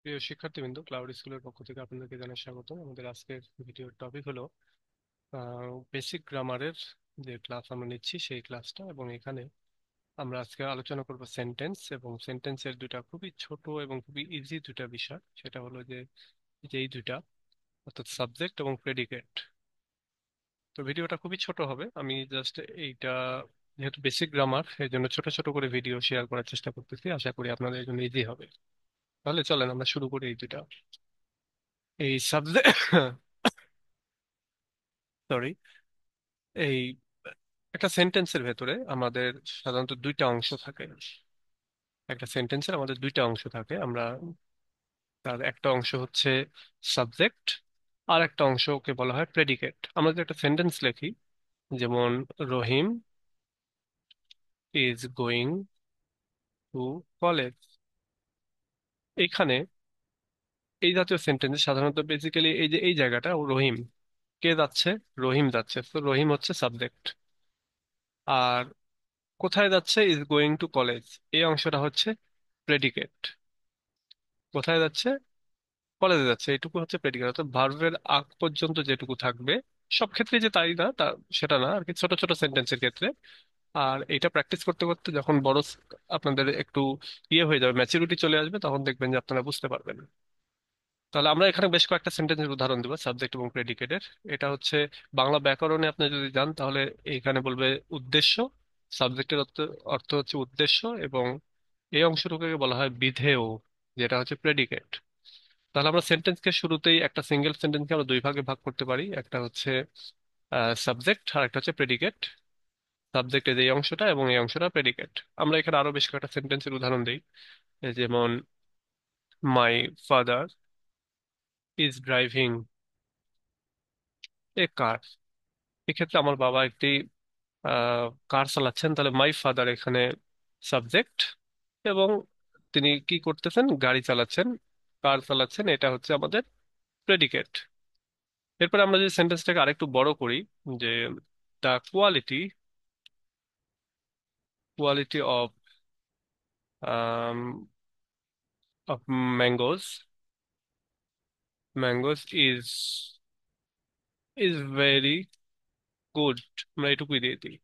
প্রিয় শিক্ষার্থীবৃন্দ, ক্লাউড স্কুলের পক্ষ থেকে আপনাদেরকে জানাই স্বাগত। আমাদের আজকের ভিডিওর টপিক হলো বেসিক গ্রামারের যে ক্লাস আমরা নিচ্ছি সেই ক্লাসটা। এবং এখানে আমরা আজকে আলোচনা করব সেন্টেন্স এবং সেন্টেন্সের দুটা খুবই ছোট এবং খুবই ইজি দুটা বিষয়। সেটা হলো যে যেই দুটা, অর্থাৎ সাবজেক্ট এবং প্রেডিকেট। তো ভিডিওটা খুবই ছোট হবে, আমি জাস্ট এইটা, যেহেতু বেসিক গ্রামার, এই জন্য ছোট ছোট করে ভিডিও শেয়ার করার চেষ্টা করতেছি। আশা করি আপনাদের জন্য ইজি হবে। তাহলে চলেন আমরা শুরু করি এই দুটা। এই সাবজেক্ট সরি এই একটা সেন্টেন্সের ভেতরে আমাদের সাধারণত দুইটা অংশ থাকে। একটা সেন্টেন্সের আমাদের দুইটা অংশ থাকে। আমরা তার একটা অংশ হচ্ছে সাবজেক্ট, আর একটা অংশকে বলা হয় প্রেডিকেট। আমরা যদি একটা সেন্টেন্স লিখি, যেমন রহিম ইজ গোয়িং টু কলেজ, এইখানে এই জাতীয় সেন্টেন্স সাধারণত বেসিক্যালি এই যে এই জায়গাটা রহিম, কে যাচ্ছে? রহিম যাচ্ছে, তো রহিম হচ্ছে সাবজেক্ট। আর কোথায় যাচ্ছে? ইজ গোয়িং টু কলেজ, এই অংশটা হচ্ছে প্রেডিকেট। কোথায় যাচ্ছে? কলেজে যাচ্ছে, এটুকু হচ্ছে প্রেডিকেট। অর্থাৎ ভার্বের আগ পর্যন্ত যেটুকু থাকবে, সব ক্ষেত্রে যে তাই না তা সেটা না আর কি, ছোট ছোট সেন্টেন্সের ক্ষেত্রে। আর এটা প্র্যাকটিস করতে করতে যখন আপনাদের একটু ইয়ে হয়ে যাবে, ম্যাচুরিটি চলে আসবে, তখন দেখবেন যে আপনারা বুঝতে পারবেন। তাহলে আমরা এখানে বেশ কয়েকটা সেন্টেন্সের উদাহরণ দেবো সাবজেক্ট এবং প্রেডিকেটের। এটা হচ্ছে বাংলা ব্যাকরণে আপনি যদি যান তাহলে এখানে বলবে উদ্দেশ্য। সাবজেক্টের অর্থ অর্থ হচ্ছে উদ্দেশ্য, এবং এই অংশটুকুকে বলা হয় বিধেয়, যেটা হচ্ছে প্রেডিকেট। তাহলে আমরা সেন্টেন্সকে শুরুতেই একটা সিঙ্গেল সেন্টেন্সকে আমরা দুই ভাগে ভাগ করতে পারি। একটা হচ্ছে সাবজেক্ট, আর একটা হচ্ছে প্রেডিকেট। সাবজেক্টের এই অংশটা এবং এই অংশটা প্রেডিকেট। আমরা এখানে আরো বেশ কয়েকটা সেন্টেন্সের উদাহরণ দিই। যেমন মাই ফাদার ইজ ড্রাইভিং এ কার, এক্ষেত্রে আমার বাবা একটি কার চালাচ্ছেন। তাহলে মাই ফাদার এখানে সাবজেক্ট, এবং তিনি কি করতেছেন? গাড়ি চালাচ্ছেন, কার চালাচ্ছেন, এটা হচ্ছে আমাদের প্রেডিকেট। এরপরে আমরা যদি সেন্টেন্সটাকে আরেকটু বড় করি, যে the quality quality of mangoes mangoes is very good, আমরা এটুকুই দিয়ে দিই।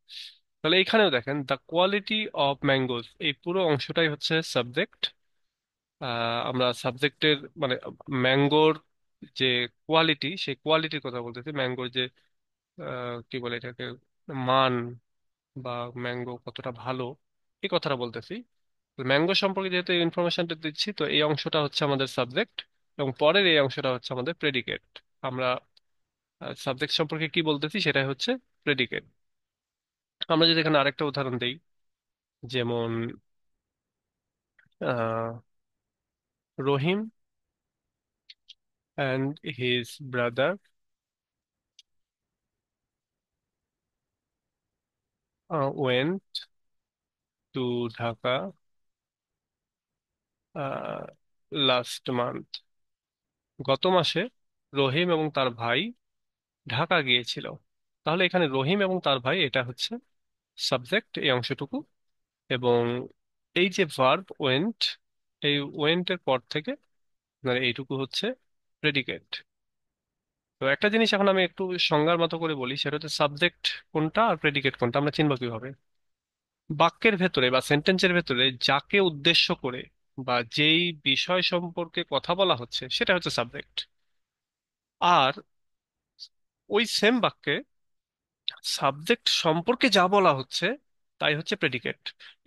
তাহলে এখানেও দেখেন দ্য কোয়ালিটি অফ ম্যাঙ্গোজ, এই পুরো অংশটাই হচ্ছে সাবজেক্ট। আমরা সাবজেক্টের মানে ম্যাঙ্গোর যে কোয়ালিটি, সেই কোয়ালিটির কথা বলতেছি। ম্যাঙ্গোর যে কি বলে এটাকে, মান, বা ম্যাঙ্গো কতটা ভালো, এই কথাটা বলতেছি। ম্যাঙ্গো সম্পর্কে যেহেতু ইনফরমেশনটা দিচ্ছি, তো এই অংশটা হচ্ছে আমাদের সাবজেক্ট, এবং পরের এই অংশটা হচ্ছে আমাদের প্রেডিকেট। আমরা সাবজেক্ট সম্পর্কে কি বলতেছি সেটাই হচ্ছে প্রেডিকেট। আমরা যদি এখানে আরেকটা উদাহরণ দেই, যেমন ah, Rahim and his brother went to Dhaka last month, গত মাসে রহিম এবং তার ভাই ঢাকা গিয়েছিল। তাহলে এখানে রহিম এবং তার ভাই এটা হচ্ছে সাবজেক্ট, এই অংশটুকু। এবং এই যে ভার্ব ওয়েন্ট, এই ওয়েন্ট এর পর থেকে মানে এইটুকু হচ্ছে প্রেডিকেট। তো একটা জিনিস এখন আমি একটু সংজ্ঞার মতো করে বলি, সেটা হচ্ছে সাবজেক্ট কোনটা আর প্রেডিকেট কোনটা আমরা চিনব কিভাবে। বাক্যের ভেতরে বা সেন্টেন্সের ভেতরে যাকে উদ্দেশ্য করে বা যেই বিষয় সম্পর্কে কথা বলা হচ্ছে সেটা হচ্ছে সাবজেক্ট। আর ওই সেম বাক্যে সাবজেক্ট সম্পর্কে যা বলা হচ্ছে তাই হচ্ছে প্রেডিকেট।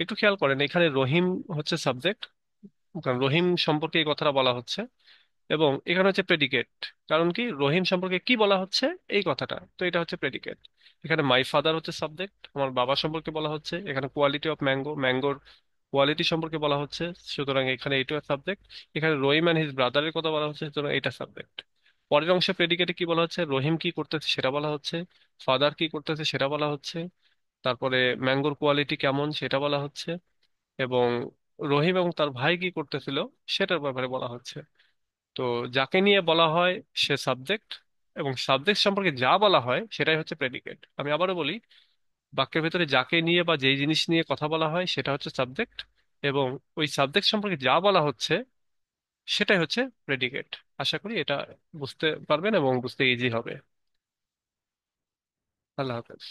একটু খেয়াল করেন, এখানে রহিম হচ্ছে সাবজেক্ট, কারণ রহিম সম্পর্কে এই কথাটা বলা হচ্ছে। এবং এখানে হচ্ছে প্রেডিকেট, কারণ কি রহিম সম্পর্কে কি বলা হচ্ছে, এই কথাটা, তো এটা হচ্ছে প্রেডিকেট। এখানে মাই ফাদার হচ্ছে সাবজেক্ট, আমার বাবা সম্পর্কে বলা হচ্ছে। এখানে কোয়ালিটি অফ ম্যাঙ্গোর কোয়ালিটি সম্পর্কে বলা হচ্ছে, সুতরাং এখানে এইটা সাবজেক্ট। এখানে রহিম অ্যান্ড হিজ ব্রাদারের কথা বলা হচ্ছে, সুতরাং এটা সাবজেক্ট। পরের অংশে প্রেডিকেটে কি বলা হচ্ছে? রহিম কি করতেছে সেটা বলা হচ্ছে, ফাদার কি করতেছে সেটা বলা হচ্ছে, তারপরে ম্যাঙ্গোর কোয়ালিটি কেমন সেটা বলা হচ্ছে, এবং রহিম এবং তার ভাই কি করতেছিল সেটার ব্যাপারে বলা হচ্ছে। তো যাকে নিয়ে বলা হয় সে সাবজেক্ট, এবং সাবজেক্ট সম্পর্কে যা বলা হয় সেটাই হচ্ছে প্রেডিকেট। আমি আবারও বলি, বাক্যের ভেতরে যাকে নিয়ে বা যেই জিনিস নিয়ে কথা বলা হয় সেটা হচ্ছে সাবজেক্ট, এবং ওই সাবজেক্ট সম্পর্কে যা বলা হচ্ছে সেটাই হচ্ছে প্রেডিকেট। আশা করি এটা বুঝতে পারবেন এবং বুঝতে ইজি হবে। আল্লাহ হাফেজ।